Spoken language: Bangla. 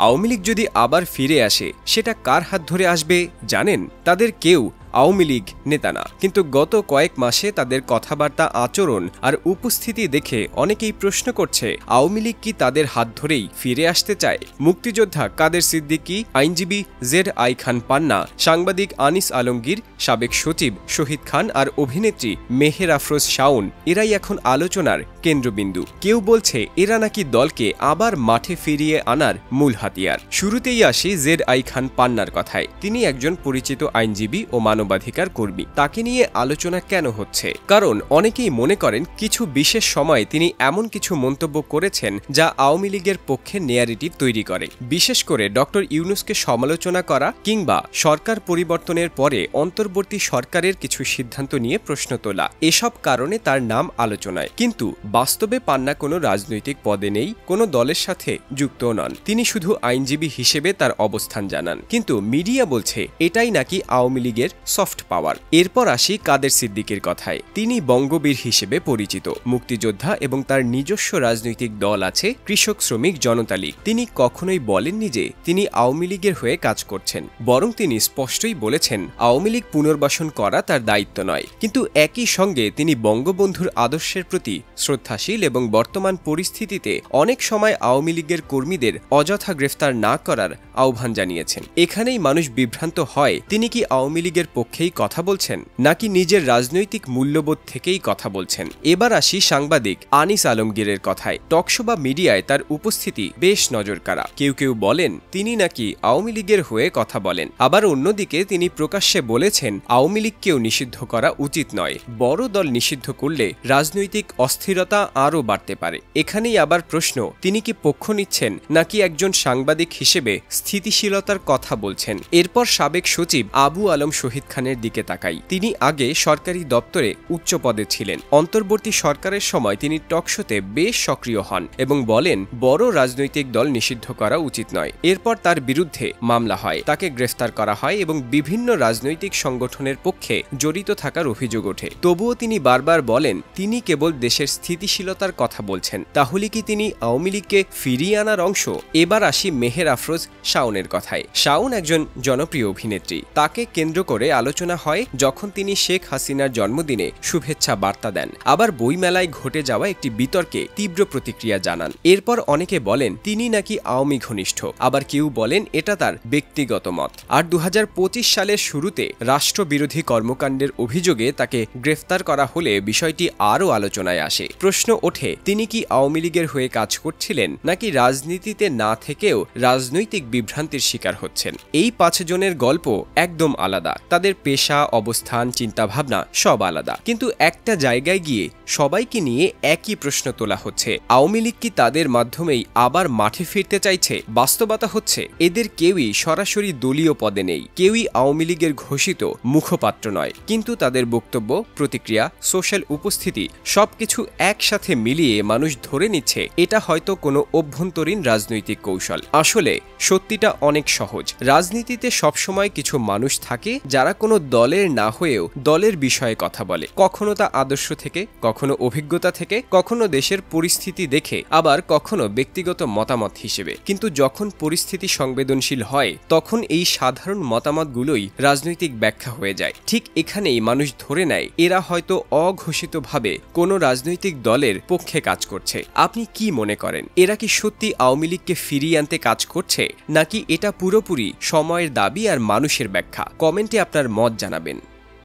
আওয়ামী লীগ যদি আবার ফিরে আসে সেটা কার হাত ধরে আসবে জানেন? তাদের কেউ আওয়ামী লীগ নেতা না, কিন্তু গত কয়েক মাসে তাদের কথাবার্তা, আচরণ আর উপস্থিতি দেখে অনেকেই প্রশ্ন করছে আওয়ামী লীগ কি তাদের হাত ধরেই ফিরে আসতে চায়? মুক্তিযোদ্ধা কাদের সিদ্দিকী, আইনজীবী জেড.আই খান পান্না, সাংবাদিক আনিস আলমগীর, সাবেক সচিব শহীদ খান আর অভিনেত্রী মেহের আফরোজ শাওন এরাই এখন আলোচনার কেন্দ্রবিন্দু। কেউ বলছে এরা নাকি দলকে আবার মাঠে ফিরিয়ে আনার মূল হাতিয়ার। শুরুতেই আসি জেড.আই খান পান্নার কথায়। তিনি একজন পরিচিত আইনজীবী ও মানবাধিকার কর্মী। তাকে নিয়ে আলোচনা কেন হচ্ছে? কারণ অনেকেই মনে করেন কিছু বিশেষ সময়ে তিনি এমন কিছু মন্তব্য করেছেন যা আওয়ামী লীগের পক্ষে ন্যারেটিভ তৈরি করে। বিশেষ করে ডক্টর ইউনূসকে সমালোচনা করা কিংবা সরকার পরিবর্তনের পরে অন্তর্বর্তী সরকারের কিছু সিদ্ধান্ত নিয়ে প্রশ্ন তোলা, এসব কারণে তার নাম আলোচনায়। কিন্তু বাস্তবে পান্না কোনো রাজনৈতিক পদে নেই, কোনো দলের সাথে যুক্ত নন। তিনি শুধু আইনজীবী হিসেবে তার অবস্থান জানান। কিন্তু মিডিয়া বলছে এটাই নাকি আওয়ামী লীগের সফট পাওয়ার। এরপর আসি কাদের সিদ্দিকীর কথায়। তিনি বঙ্গবীর হিসেবে পরিচিত, মুক্তিযোদ্ধা এবং তার নিজস্ব রাজনৈতিক দল আছে কৃষক শ্রমিক জনতা লীগ। তিনি কখনোই বলেননি যে তিনি আওয়ামী লীগের হয়ে কাজ করছেন, বরং তিনি স্পষ্টই বলেছেন আওয়ামী লীগ পুনর্বাসন করা তার দায়িত্ব নয়। কিন্তু একই সঙ্গে তিনি বঙ্গবন্ধুর আদর্শের প্রতি শ্রদ্ধাশীল এবং বর্তমান পরিস্থিতিতে অনেক সময় আওয়ামী লীগের কর্মীদের অযথা গ্রেফতার না করার আহ্বান জানিয়েছেন। এখানেই মানুষ বিভ্রান্ত হয়, তিনি কি আওয়ামী লীগের পক্ষেই কথা বলছেন নাকি নিজের রাজনৈতিক মূল্যবোধ থেকেই কথা বলছেন? এবার আসি সাংবাদিক আনিস আলমগীরের কথায়। টকশো বা মিডিয়ায় তার উপস্থিতি বেশ নজরকাড়া। কেউ কেউ বলেন তিনি নাকি আওয়ামী লীগের হয়ে কথা বলেন, আবার অন্যদিকে তিনি প্রকাশ্যে বলেছেন আওয়ামী লীগকেও নিষিদ্ধ করা উচিত নয়, বড় দল নিষিদ্ধ করলে রাজনৈতিক অস্থিরতা আরও বাড়তে পারে। এখানেই আবার প্রশ্ন, তিনি কি পক্ষ নিচ্ছেন নাকি একজন সাংবাদিক হিসেবে স্থিতিশীলতার কথা বলছেন? এরপর সাবেক সচিব আবু আলম শহীদ খানের দিকে তাকাই। তিনি আগে সরকারি দপ্তরে উচ্চ পদে ছিলেন। অন্তর্বর্তী সরকারের সময় তিনি টকশোতে বেশ সক্রিয় হন এবং বলেন বড় রাজনৈতিক দল নিষিদ্ধ করা উচিত নয়। এরপর তার বিরুদ্ধে মামলা হয়, তাকে গ্রেফতার করা হয় এবং বিভিন্ন রাজনৈতিক সংগঠনের পক্ষে জড়িত থাকার অভিযোগ ওঠে। তবুও তিনি বারবার বলেন তিনি কেবল দেশের স্থিতিশীলতার কথা বলছেন। তাহলে কি তিনি আওয়ামী লীগকে ফিরিয়ে আনার অংশ? এবার আসি মেহের আফরোজ শাওনের কথায়। শাওন একজন জনপ্রিয় অভিনেত্রী। তাকে কেন্দ্র করে আলোচনা হয় যখন তিনি শেখ হাসিনার জন্মদিনে শুভেচ্ছা বার্তা দেন, আবার বইমেলায় ঘটে যাওয়া একটি বিতর্কে তীব্র প্রতিক্রিয়া জানান। এরপর অনেকে বলেন তিনি নাকি আওয়ামী ঘনিষ্ঠ, আবার কেউ বলেন এটা তার ব্যক্তিগত মত। আর 2025 সালের শুরুতে রাষ্ট্রবিরোধী কর্মকাণ্ডের অভিযোগে তাকে গ্রেফতার করা হলে বিষয়টি আরও আলোচনায় আসে। প্রশ্ন ওঠে তিনি কি আওয়ামী লীগের হয়ে কাজ করছিলেন নাকি রাজনীতিতে না থেকেও রাজনৈতিক বিভ্রান্তির শিকার হচ্ছেন? এই 5 জনের গল্প একদম আলাদা, তাদের পেশা, অবস্থান, চিন্তাভাবনা সব আলাদা। কিন্তু একটা জায়গায় গিয়ে সবাইকে নিয়ে একই প্রশ্ন তোলা হচ্ছে, আওয়ামী লীগ কি তাদের মাধ্যমেই আবার মাঠে ফিরতে চাইছে? বাস্তবতা হচ্ছে এদের কেউই সরাসরি দলীয় পদে নেই, কেউই আওয়ামী লীগের ঘোষিত মুখপাত্র নয়। কিন্তু তাদের বক্তব্য, প্রতিক্রিয়া, সোশ্যাল উপস্থিতি সবকিছু একসাথে মিলিয়ে মানুষ ধরে নিচ্ছে এটা হয়তো কোনো অভ্যন্তরীণ রাজনৈতিক কৌশল। আসলে সত্যিটা অনেক সহজ। রাজনীতিতে সবসময় কিছু মানুষ থাকে যারা কোনো দলের না হয়েও দলের বিষয়ে কথা বলে, কখনো তা আদর্শ থেকে, কখনো অভিজ্ঞতা থেকে, কখনো দেশের পরিস্থিতি দেখে, আবার কখনো ব্যক্তিগত মতামত হিসেবে। কিন্তু যখন পরিস্থিতি সংবেদনশীল হয় তখন এই সাধারণ মতামতগুলোই রাজনৈতিক ব্যাখ্যা হয়ে যায়। ঠিক এখানেই মানুষ ধরে নেয় এরা হয়তো অঘোষিতভাবে কোনো রাজনৈতিক দলের পক্ষে কাজ করছে। আপনি কি মনে করেন, এরা কি সত্যি আওয়ামী লীগকে ফিরিয়ে আনতে কাজ করছে নাকি এটা পুরোপুরি সময়ের দাবি আর মানুষের ব্যাখ্যা? কমেন্টে আপনার মত জানাবেন।